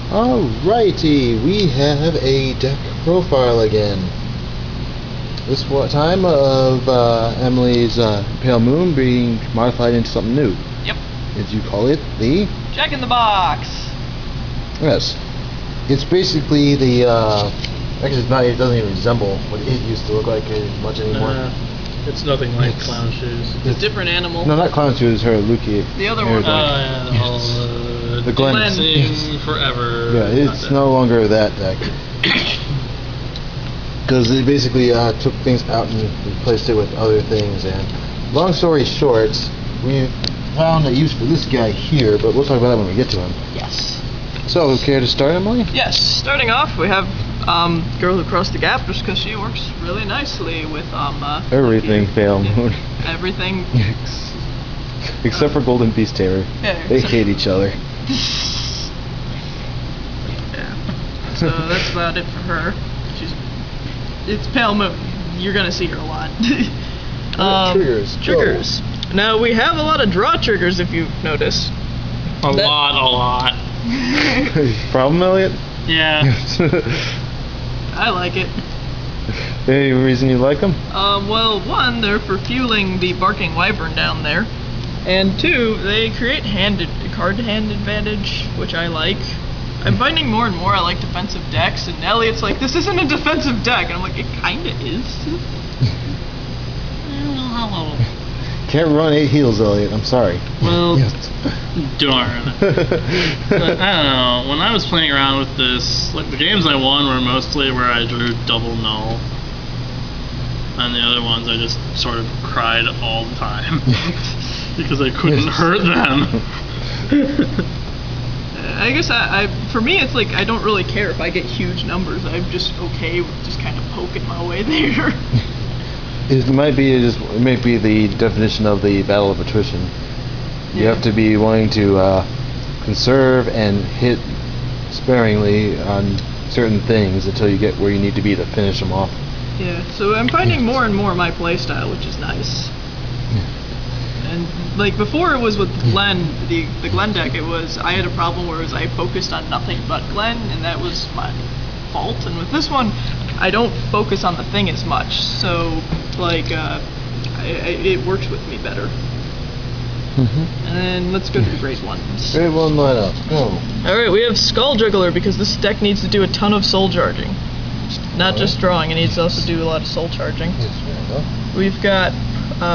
Alrighty, we have a deck profile again. This time of Emily's Pale Moon being modified into something new. Yep. As you call it, the Jack in the Box. Yes. It's basically the actually it's not. It doesn't even resemble what it used to look like much anymore. It's nothing like clown shoes. It's a different animal. No, not clown shoes. Her Luki. The other one. The Glen. Dancing forever. Yeah, it's no longer that deck. Because it basically took things out and replaced it with other things. And long story short, we found a use for this guy here, but we'll talk about that when we get to him. Yes. So, care to start, Emily? Yes. Starting off, we have Girl Who Crossed the Gap, just because she works really nicely with everything. Pale Moon. Everything. Except for Golden Beast Terror. Yeah, they hate each other. Yeah. So that's about it for her. It's Pale Moon. You're gonna see her a lot. Triggers. Now we have a lot of draw triggers, if you've noticed. A lot. Problem, Elliot? Yeah. I like it. Any reason you like them? Well, one, they're for fueling the barking wyvern down there, and two, they create card hand advantage, which I like. I'm finding more and more I like defensive decks, and Elliot's like, this isn't a defensive deck, and I'm like, it kinda is. Can't run 8 heals, Elliot. I'm sorry. Well, darn. But, I don't know. When I was playing around with this, like the games I won were mostly where I drew double null, and the other ones I just sort of cried all the time because I couldn't hurt them. I guess for me, it's like I don't really care if I get huge numbers. I'm just okay with just kind of poking my way there. It might be the definition of the battle of attrition. You have to be willing to conserve and hit sparingly on certain things until you get where you need to be to finish them off. Yeah, so I'm finding more and more my playstyle, which is nice. And like before, it was with Glen, the Glen deck. I had a problem where I focused on nothing but Glen, and that was my fault. And with this one, I don't focus on the thing as much, so like it works with me better. And then let's go to the Grade 1s. Grade 1 lineup, go. Alright, we have Skull Juggler, because this deck needs to do a ton of soul charging. Not just drawing, it needs to also do a lot of soul charging. We've got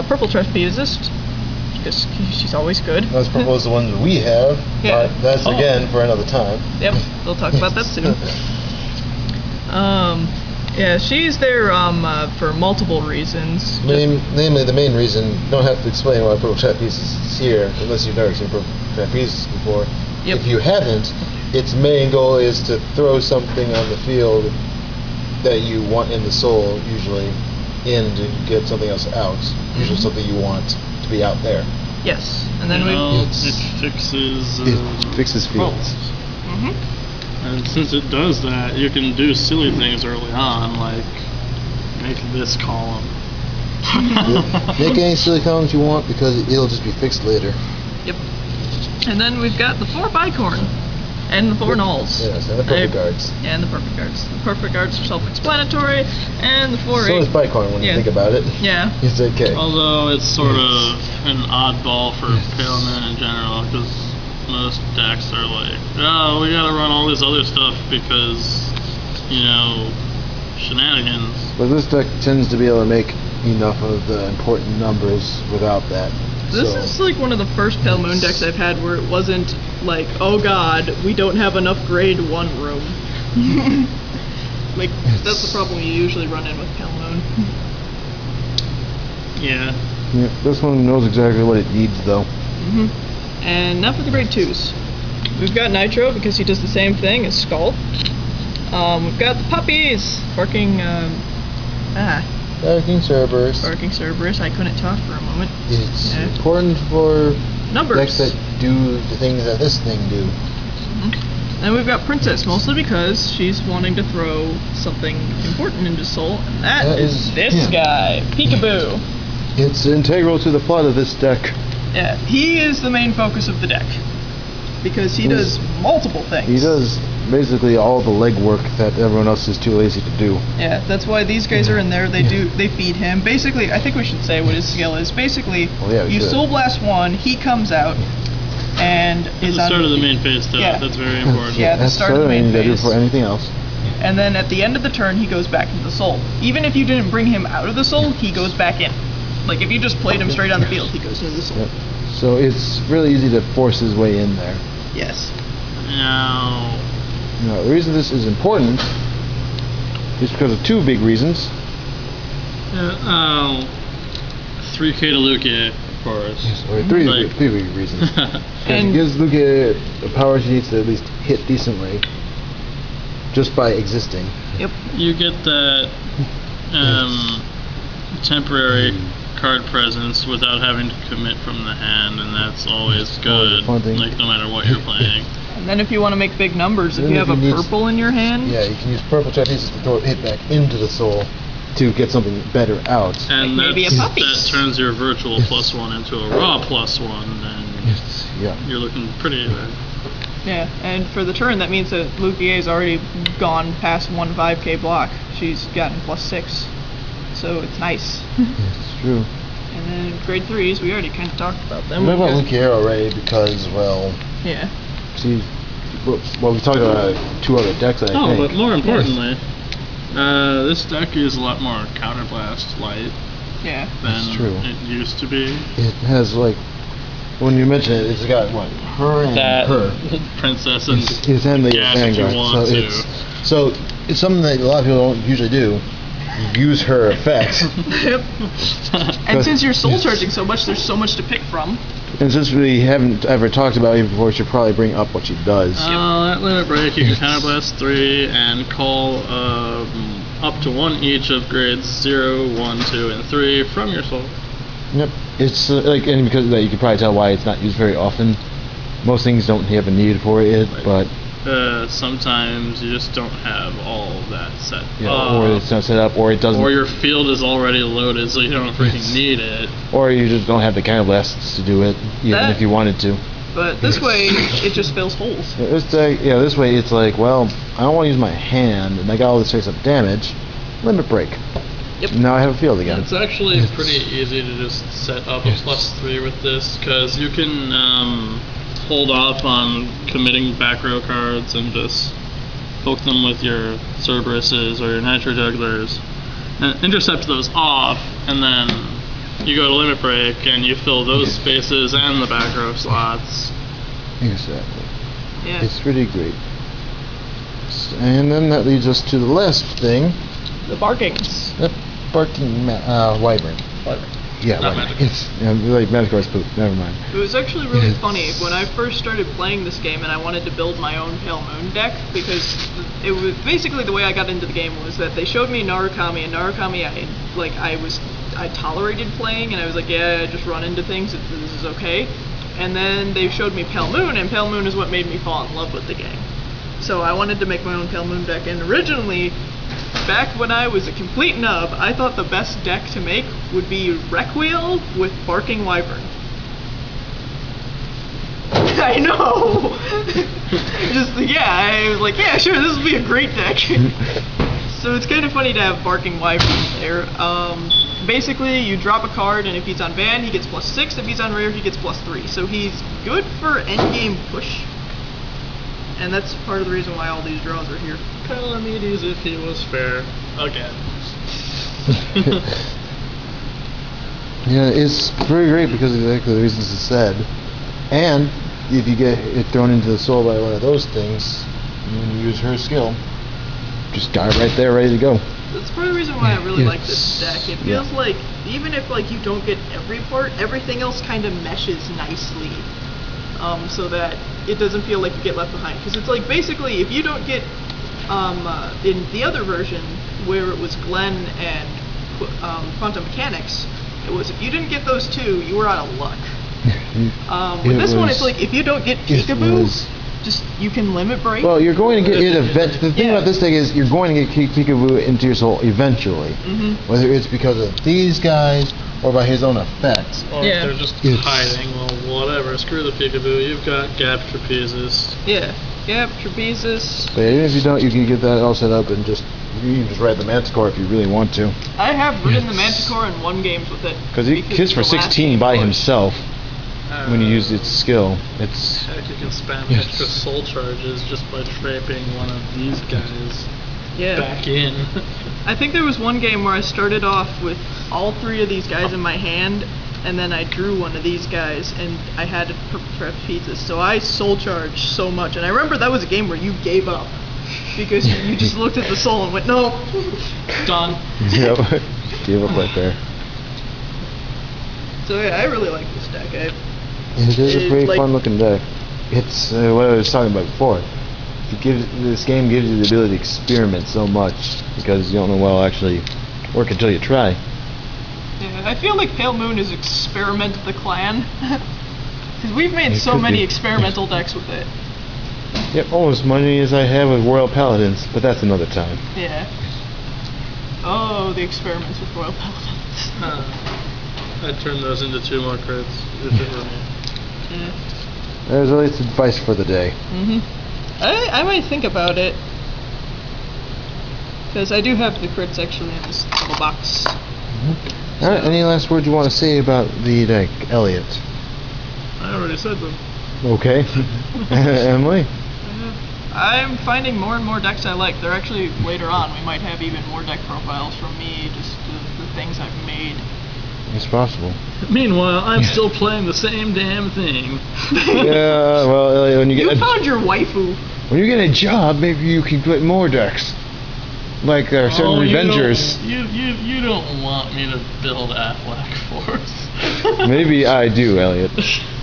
Purple Trapezist, because she's always good. That's purple is the ones we have, but that's again for another time. Yep, we'll talk about that soon. Yeah, she's there for multiple reasons. Namely, the main reason, you don't have to explain why Purple Trapezist is here, unless you've never seen Purple Trapezist before. Yep. If you haven't, its main goal is to throw something on the field that you want in the soul, usually, in to get something else out. Usually something you want to be out there. Yes, and then it fixes fields. And since it does that, you can do silly things early on, like make this column. Make any silly columns you want because it'll just be fixed later. Yep. And then we've got the 4 Bicorn and the 4 Nulls. Yes, and the Perfect Guards. And the Perfect Guards. The Perfect Guards are self-explanatory, and the 4 So is Bicorn when you think about it. Yeah. It's okay. Although it's sort of an oddball for Pale Men in general, because most decks are like, oh, we gotta run all this other stuff because, shenanigans. But this deck tends to be able to make enough of the important numbers without that. This is like one of the first Pale Moon decks I've had where it wasn't like, oh god, we don't have enough Grade 1 room. Like, that's the problem you usually run in with Pale Moon. Yeah, this one knows exactly what it needs, though. And now for the Grade 2s. We've got Nitro, because he does the same thing as Skull. We've got the Puppies! Barking Cerberus. I couldn't talk for a moment. It's important for numbers. Decks that do the things that this thing do. And we've got Princess, mostly because she's wanting to throw something important into Soul, and that is this guy, Peekaboo. It's integral to the plot of this deck. Yeah, he is the main focus of the deck, because he does multiple things. He does basically all the legwork that everyone else is too lazy to do. Yeah, that's why these guys are in there. They feed him. Basically, I think we should say what his skill is. Basically, we you should. Soul Blast one, he comes out and At is the on start of the main phase stuff. Yeah. That's very important. Yeah, the That's start of the what I main mean, you gotta do phase. for anything else. And then at the end of the turn, he goes back into the soul. Even if you didn't bring him out of the soul, he goes back in. Like if you just played him straight on the field, he goes into the soul. Yep. So it's really easy to force his way in there. Yes. Now, Now, the reason this is important is because of two big reasons. 3K to Lukia, of course. Or three Like- big reasons. Because And- it gives Luca the power she needs to at least hit decently, just by existing. Yep. You get that temporary card presence without having to commit from the hand, and that's always good. fun thing. Like no matter what you're playing. And then if you want to make big numbers, if Then you if have a you need- purple in your hand, Yeah, you can use purple pieces to throw it back into the soul to get something better out. And Like maybe a puppy. that turns your virtual +1 into a raw +1, and Yeah. you're looking pretty there. yeah. And for the turn, that means that Lukier's already gone past 1 5K block. She's gotten +6, so it's nice. It's true. And then grade 3s, we already kind of talked about them. We talked about Lucia already because, well, Yeah. we talked about two other decks, I Oh, think. but more importantly, this deck is a lot more counterblast light Yeah. than That's true. it used to be. It has, like, when you mention it, it's got, what, her and That her. princess and His and the gas if you Vanguard. want to. So it's something that a lot of people don't usually do. Use her effect. Yep. And since you're soul charging so much, there's so much to pick from. And since we haven't ever talked about it before, we should probably bring up what she does. That limit break, you can counterblast 3 and call up to 1 each of grades 0, 1, 2, and 3 from your soul. Yep. It's like, and because of that, you can probably tell why it's not used very often. Most things don't have a need for it, but Sometimes you just don't have all of that set or it's not set up, or it doesn't, or your field is already loaded, so you don't freaking need it. or you just don't have the counterblasts to do it, even That- if you wanted to. But this way, it just fills holes. This way it's like, well, I don't want to use my hand, and I got all this face-up damage. Limit break. Yep. Now I have a field again. It's actually pretty easy to just set up a +3 with this, because you can hold off on committing back row cards and just poke them with your Cerberuses or your Nitro Jugglers, and intercept those off, and then you go to limit break and you fill those spaces and the back row slots. Exactly. Yeah. It's pretty great. And then that leads us to the last thing, The barkings. that barking wyvern. Yeah, Not wyvern. Magikarp. It's like Magikarp's poop. Never mind. It was actually really funny when I first started playing this game and I wanted to build my own Pale Moon deck, because it was basically the way I got into the game was that they showed me Narukami, and Narukami I tolerated playing, and I was like, yeah, I just run into things, this is okay. And then they showed me Pale Moon, and Pale Moon is what made me fall in love with the game. So I wanted to make my own Pale Moon deck, and originally, back when I was a complete nub, I thought the best deck to make would be Requiel with Barking Wyvern. I know! I was like, yeah, sure, this would be a great deck. So it's kind of funny to have Barking Wyvern there. Basically, you drop a card, and if he's on ban, he gets +6. If he's on rare, he gets +3. So he's good for endgame push. And that's part of the reason why all these draws are here. Calamides if he was fair. Again. Yeah, it's pretty great because of exactly the reasons it said. And if you get it thrown into the soul by one of those things, and you use her skill, just dive right there, ready to go. That's part of the reason why I really like this It's- deck. It feels like, even if you don't get every part, everything else kind of meshes nicely. So that it doesn't feel like you get left behind. Because it's like, basically, if you don't get, in the other version, where it was Glenn and Quantum Mechanics, it was, if you didn't get those two, you were out of luck. With this one, it's like, if you don't get Peekaboo, just, you can limit break. Well, you're going to get it eventually. The thing Yeah. about this deck is you're going to get Peekaboo into your soul eventually. Whether it's because of these guys or by his own effects. Or if they're just It's- hiding, well, whatever. Screw the Peekaboo. You've got Gap Trapezes. Yeah. Yep, Trapezes. But even if you don't, you can get that all set up and just you can just ride the Manticore if you really want to. I have ridden the Manticore and won games with it. Because he kicks for the last 16 game by was- himself when you use its skill. It's Heck, you can spam extra soul charges just by trapping one of these guys Yeah. back in. I think there was one game where I started off with all 3 of these guys in my hand, and then I drew one of these guys, and I had to prep pizzas. So I soul charged so much, and I remember that was a game where you gave up because you just looked at the soul and went, no, done. yep, give up right there. So yeah, I really like this deck. It is a pretty like- fun looking deck. It's what I was talking about before. This game gives you the ability to experiment so much because you don't know what will actually work until you try. Yeah, I feel like Pale Moon is Experiment the Clan. Because we've made It so could many be. experimental decks with it. Yep, almost as many as I have with Royal Paladins, but that's another time. Yeah. Oh, the experiments with Royal Paladins. I'd turn those into 2 more crits if it were me. Yeah. There's at least advice for the day. I might think about it. Because I do have the crits actually in this little box. Alright, any last words you want to say about the deck, Elliot? I already said them. Okay. Emily? I'm finding more and more decks I like. They're actually, later on, we might have even more deck profiles from me, just the things I've made. It's possible. Meanwhile, I'm still playing the same damn thing. Yeah, well, Elliot, when you You get found your waifu. when you get a job, maybe you can get more decks. Like there are certain Revengers. You don't want me to build Affleck Force. Maybe I do, Elliot.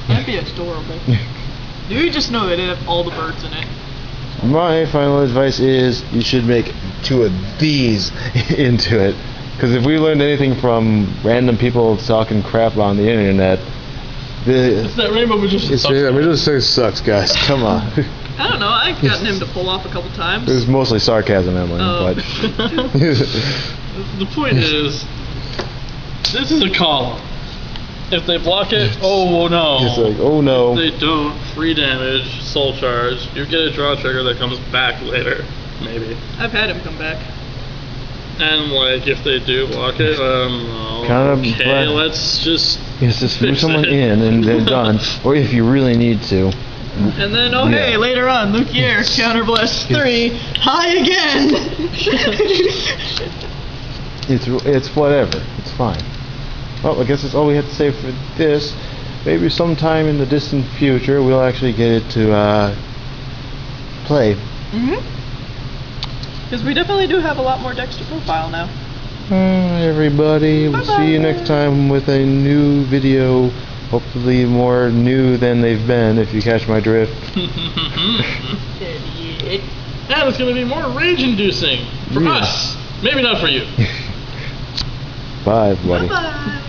That'd be adorable. You just know that it have all the birds in it. My final advice is you should make 2 of these into it. Because if we learned anything from random people talking crap on the internet, It's that Rainbow Magician it's sucks. it sucks, guys. Come on. I don't know, I've gotten him to pull off a couple times. It was mostly sarcasm, Emily. Oh. But The point is, this is a column. If they block it, oh no. it's like, oh no. If they don't, free damage, soul charge. You get a draw trigger that comes back later, maybe. I've had him come back. And like, if they do block it, Kind of okay, black. let's just Yes, just move fix someone it. in and then done. Or if you really need to. And then, oh Yeah. hey, later on, Luke Year, counter blast 3, high again! It's whatever. It's fine. Well, I guess that's all we have to say for this. Maybe sometime in the distant future we'll actually get it to play. Because we definitely do have a lot more decks to profile now. Everybody, we'll see you next time with a new video. Hopefully more new than they've been, if you catch my drift. And it's going to be more rage-inducing for Yeah. us. Maybe not for you. Bye, everybody. Bye!